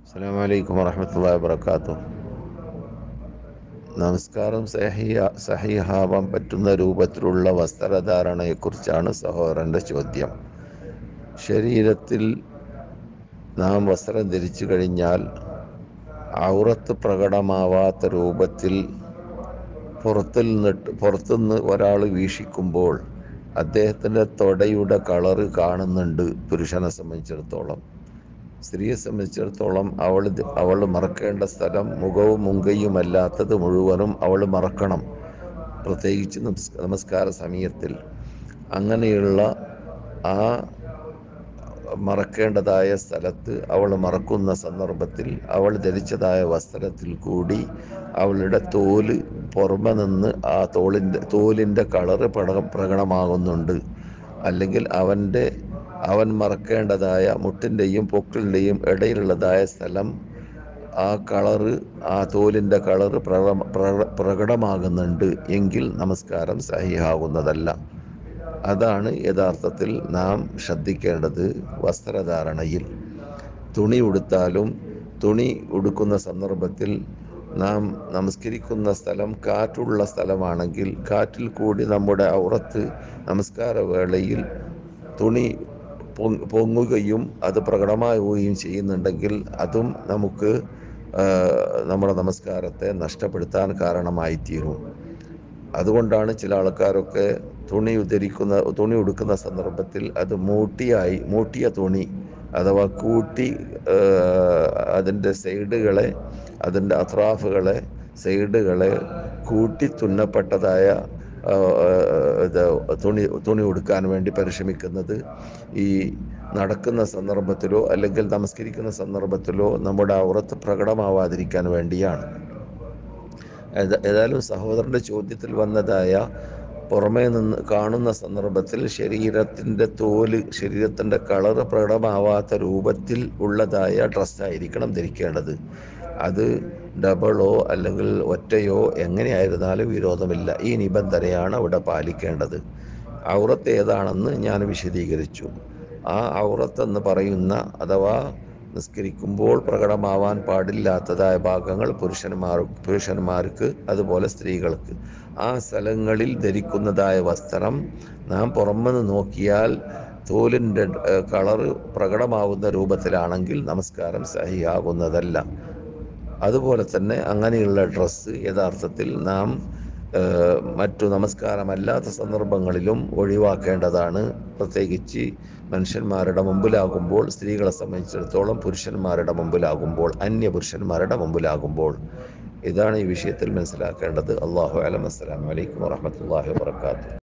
അസ്സലാമു അലൈക്കും വറഹ്മത്തുള്ളാഹി വബറകാതുഹു. നമസ്കാരം സഹിഹാവാൻ പറ്റുന്ന രൂപത്തിലുള്ള വസ്ത്രധാരണയെക്കുറിച്ചാണ് സഹോദരൻ്റെ ചോദ്യം. ശരീരത്തിൽ നാം വസ്ത്രം ധരിച്ചു കഴിഞ്ഞാൽ ഔറത്ത് പ്രകടമാവാത്ത രൂപത്തിൽ പുറത്തുനിന്ന് ഒരാൾ വീക്ഷിക്കുമ്പോൾ അദ്ദേഹത്തിൻ്റെ തൊടയുടെ കളറ് കാണുന്നുണ്ട്. പുരുഷനെ സംബന്ധിച്ചിടത്തോളം, സ്ത്രീയെ സംബന്ധിച്ചിടത്തോളം അവൾ മറക്കേണ്ട സ്ഥലം മുഖവും മുങ്കയുമല്ലാത്തത് മുഴുവനും അവൾ മറക്കണം, പ്രത്യേകിച്ച് നമസ്കാര സമയത്തിൽ. അങ്ങനെയുള്ള ആ മറക്കേണ്ടതായ സ്ഥലത്ത് അവൾ മറക്കുന്ന സന്ദർഭത്തിൽ അവൾ ധരിച്ചതായ വസ്ത്രത്തിൽ കൂടി അവളുടെ തോല് പുറമെ നിന്ന് ആ തോലിൻ്റെ കളറ് പ്രകടമാകുന്നുണ്ട്. അല്ലെങ്കിൽ അവൻ മറക്കേണ്ടതായ മുട്ടിൻ്റെയും പൊക്കിളിൻ്റെയും ഇടയിലുള്ളതായ സ്ഥലം ആ തോലിൻ്റെ കളറ് പ്രകടമാകുന്നുണ്ട് എങ്കിൽ നമസ്കാരം സഹിഹാകുന്നതല്ല. അതാണ് യഥാർത്ഥത്തിൽ നാം ശ്രദ്ധിക്കേണ്ടത്. വസ്ത്രധാരണയിൽ തുണി ഉടുക്കുന്ന സന്ദർഭത്തിൽ നാം നമസ്കരിക്കുന്ന സ്ഥലം കാറ്റുള്ള സ്ഥലമാണെങ്കിൽ കാറ്റിൽ കൂടി നമ്മുടെ ഔറത്ത് നമസ്കാര വേളയിൽ തുണി പൊങ്ങുകയും അത് പ്രകടമാവുകയും ചെയ്യുന്നുണ്ടെങ്കിൽ അതും നമുക്ക് നമ്മുടെ നമസ്കാരത്തെ നഷ്ടപ്പെടുത്താൻ കാരണമായിത്തീരും. അതുകൊണ്ടാണ് ചില ആൾക്കാരൊക്കെ തുണി ഉടുക്കുന്ന സന്ദർഭത്തിൽ അത് മൂട്ടിയ തുണി അഥവാ അതിൻ്റെ അതിൻ്റെ സൈഡുകളെ കൂട്ടി തുന്നപ്പെട്ടതായ തുണി ഉടുക്കാൻ വേണ്ടി പരിശ്രമിക്കുന്നത്. ഈ നടക്കുന്ന സന്ദർഭത്തിലോ അല്ലെങ്കിൽ നമസ്കരിക്കുന്ന സന്ദർഭത്തിലോ നമ്മുടെ ഔറത്ത് പ്രകടമാവാതിരിക്കാൻ വേണ്ടിയാണ്. ഏതായാലും സഹോദരൻ്റെ ചോദ്യത്തിൽ വന്നതായ പുറമേ നിന്ന് കാണുന്ന സന്ദർഭത്തിൽ ശരീരത്തിൻ്റെ കളറ് പ്രകടമാവാത്ത രൂപത്തിൽ ഉള്ളതായ ഡ്രസ്സായിരിക്കണം ധരിക്കേണ്ടത്. അത് ഡബിളോ അല്ലെങ്കിൽ ഒറ്റയോ എങ്ങനെയായിരുന്നാലും വിരോധമില്ല. ഈ നിബന്ധനയാണ് അവിടെ പാലിക്കേണ്ടത്. ഔറത്ത് ഏതാണെന്ന് ഞാൻ വിശദീകരിച്ചു. ആ ഔറത്ത് എന്ന് പറയുന്ന അഥവാ നിസ്കരിക്കുമ്പോൾ പ്രകടമാവാൻ പാടില്ലാത്തതായ ഭാഗങ്ങൾ പുരുഷന്മാർക്ക് അതുപോലെ സ്ത്രീകൾക്ക് ആ സ്ഥലങ്ങളിൽ ധരിക്കുന്നതായ വസ്ത്രം നാം പുറമെന്ന് നോക്കിയാൽ തോലിൻ്റെ കളറ് പ്രകടമാവുന്ന രൂപത്തിലാണെങ്കിൽ നമസ്കാരം സഹിയാകുന്നതല്ല. അതുപോലെ തന്നെ അങ്ങനെയുള്ള ഡ്രസ്സ് യഥാർത്ഥത്തിൽ നാം മറ്റു നമസ്കാരമല്ലാത്ത സന്ദർഭങ്ങളിലും ഒഴിവാക്കേണ്ടതാണ്. പ്രത്യേകിച്ച് മനുഷ്യന്മാരുടെ മുമ്പിലാകുമ്പോൾ, സ്ത്രീകളെ സംബന്ധിച്ചിടത്തോളം പുരുഷന്മാരുടെ മുമ്പിലാകുമ്പോൾ, അന്യപുരുഷന്മാരുടെ മുമ്പിലാകുമ്പോൾ. ഇതാണ് ഈ വിഷയത്തിൽ മനസ്സിലാക്കേണ്ടത്. അല്ലാഹു അലം. അസ്സലാമു അലൈക്കും വറഹ്മത്തുള്ളാഹി വബറകാതുഹു.